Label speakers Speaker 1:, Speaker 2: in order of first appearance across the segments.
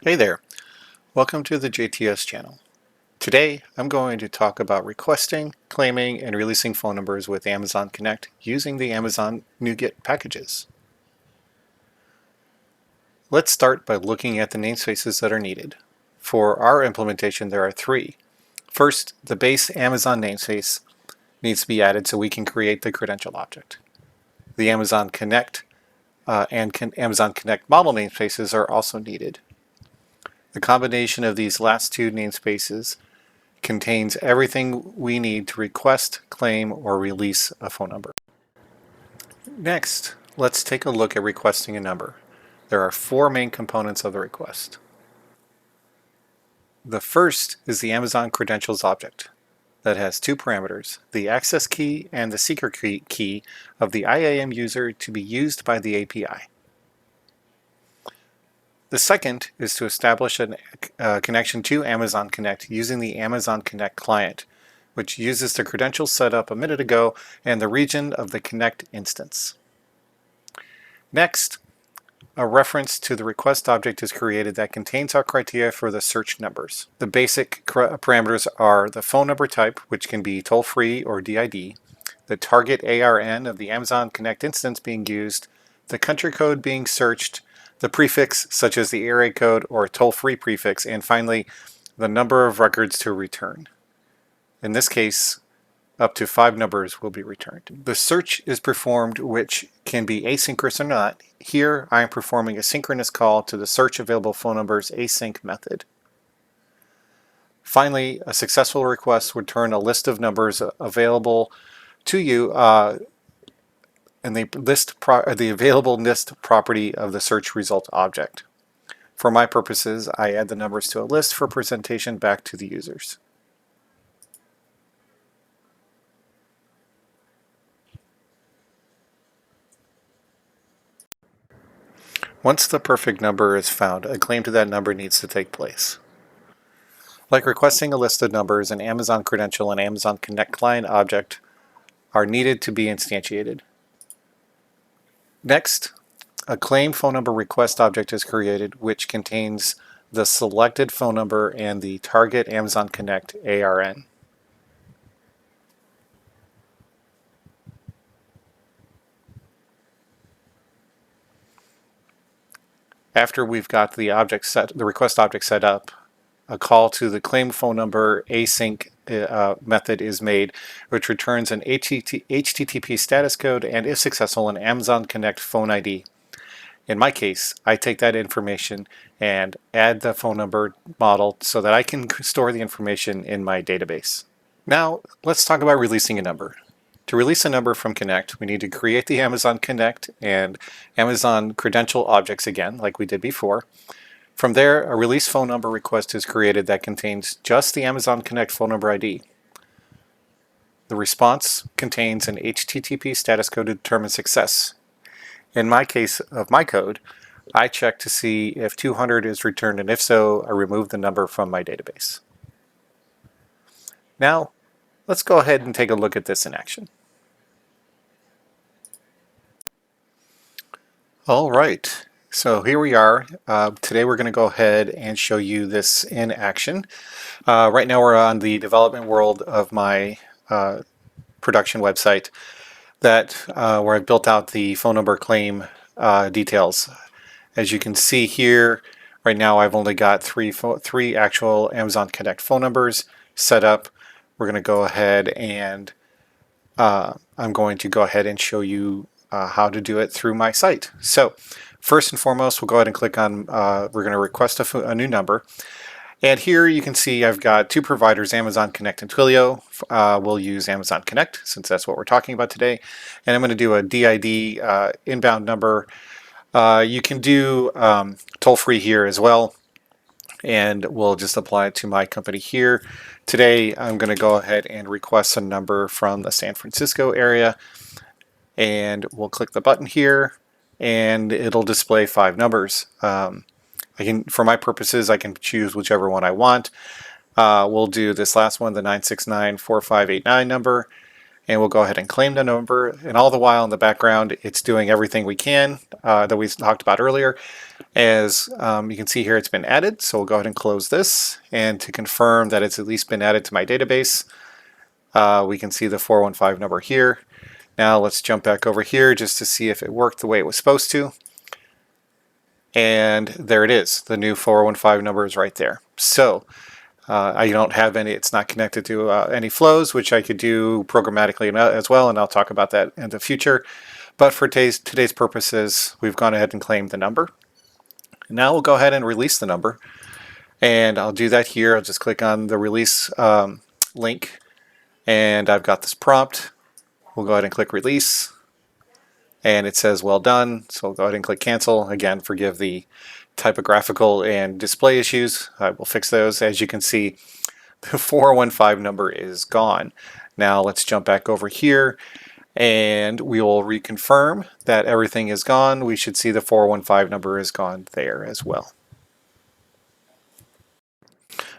Speaker 1: Hey there, welcome to the JTS channel. Today I'm going to talk about requesting, claiming, and releasing phone numbers with Amazon Connect using the Amazon NuGet packages. Let's start by looking at the namespaces that are needed. For our implementation there are three. First, the base Amazon namespace needs to be added so we can create the credential object. The Amazon Connect Amazon Connect model namespaces are also needed. The combination of these last two namespaces contains everything we need to request, claim, or release a phone number. Next, let's take a look at requesting a number. There are four main components of the request. The first is the Amazon Credentials object that has two parameters, the access key and the secret key of the IAM user to be used by the API. The second is to establish a connection to Amazon Connect using the Amazon Connect client, which uses the credentials set up a minute ago and the region of the Connect instance. Next, a reference to the request object is created that contains our criteria for the search numbers. The basic parameters are the phone number type, which can be toll-free or DID, the target ARN of the Amazon Connect instance being used, the country code being searched, the prefix such as the area code or toll-free prefix, and finally the number of records to return. In this case, up to 5 numbers will be returned. The search is performed, which can be asynchronous or not. Here I am performing a synchronous call to the search available phone numbers async method. Finally, a successful request would return a list of numbers available to you and the available list property of the search result object. For my purposes, I add the numbers to a list for presentation back to the users. Once the perfect number is found, a claim to that number needs to take place. Like requesting a list of numbers, an Amazon Credential and Amazon Connect client object are needed to be instantiated. Next, a claim phone number request object is created, which contains the selected phone number and the target Amazon Connect ARN. After we've got the request object set up, a call to the claim phone number async method is made, which returns an HTTP status code and, if successful, an Amazon Connect phone ID. In my case, I take that information and add the phone number model so that I can store the information in my database. Now, let's talk about releasing a number. To release a number from Connect, we need to create the Amazon Connect and Amazon Credential objects again, like we did before. From there, a release phone number request is created that contains just the Amazon Connect phone number ID. The response contains an HTTP status code to determine success. In my case of my code, I check to see if 200 is returned, and if so, I remove the number from my database. Now, let's go ahead and take a look at this in action. All right. So here we are. Today we're going to go ahead and show you this in action. Right now we're on the development world of my production website where I've built out the phone number claim details. As you can see here, right now I've only got three actual Amazon Connect phone numbers set up. We're going to go ahead and I'm going to go ahead and show you how to do it through my site. So first and foremost, we'll go ahead and click on, we're going to request a new number. And here you can see I've got two providers, Amazon Connect and Twilio. We'll use Amazon Connect since that's what we're talking about today. And I'm going to do a DID inbound number. You can do toll-free here as well. And we'll just apply it to my company here. Today I'm going to go ahead and request a number from the San Francisco area. And we'll click the button here and it'll display 5 numbers. For my purposes, I can choose whichever one I want. We'll do this last one, the 9694589 number, and we'll go ahead and claim the number. And all the while in the background, it's doing everything we can that we talked about earlier. As you can see here, it's been added. So we'll go ahead and close this. And to confirm that it's at least been added to my database, we can see the 415 number here. Now let's jump back over here just to see if it worked the way it was supposed to. And there it is. The new 415 number is right there. So I don't have any, it's not connected to any flows, which I could do programmatically as well, and I'll talk about that in the future. But for today's purposes, we've gone ahead and claimed the number. Now we'll go ahead and release the number. And I'll do that here. I'll just click on the release link, and I've got this prompt. We'll go ahead and click release. And it says well done, so we'll go ahead and click cancel. Again, forgive the typographical and display issues. I will fix those. As you can see, the 415 number is gone. Now let's jump back over here and we will reconfirm that everything is gone. We should see the 415 number is gone there as well.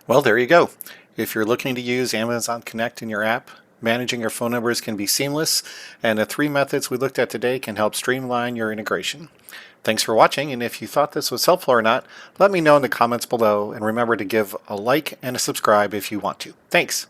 Speaker 1: Well, there you go. If you're looking to use Amazon Connect in your app, managing your phone numbers can be seamless, and the 3 methods we looked at today can help streamline your integration. Thanks for watching, and if you thought this was helpful or not, let me know in the comments below, and remember to give a like and a subscribe if you want to. Thanks!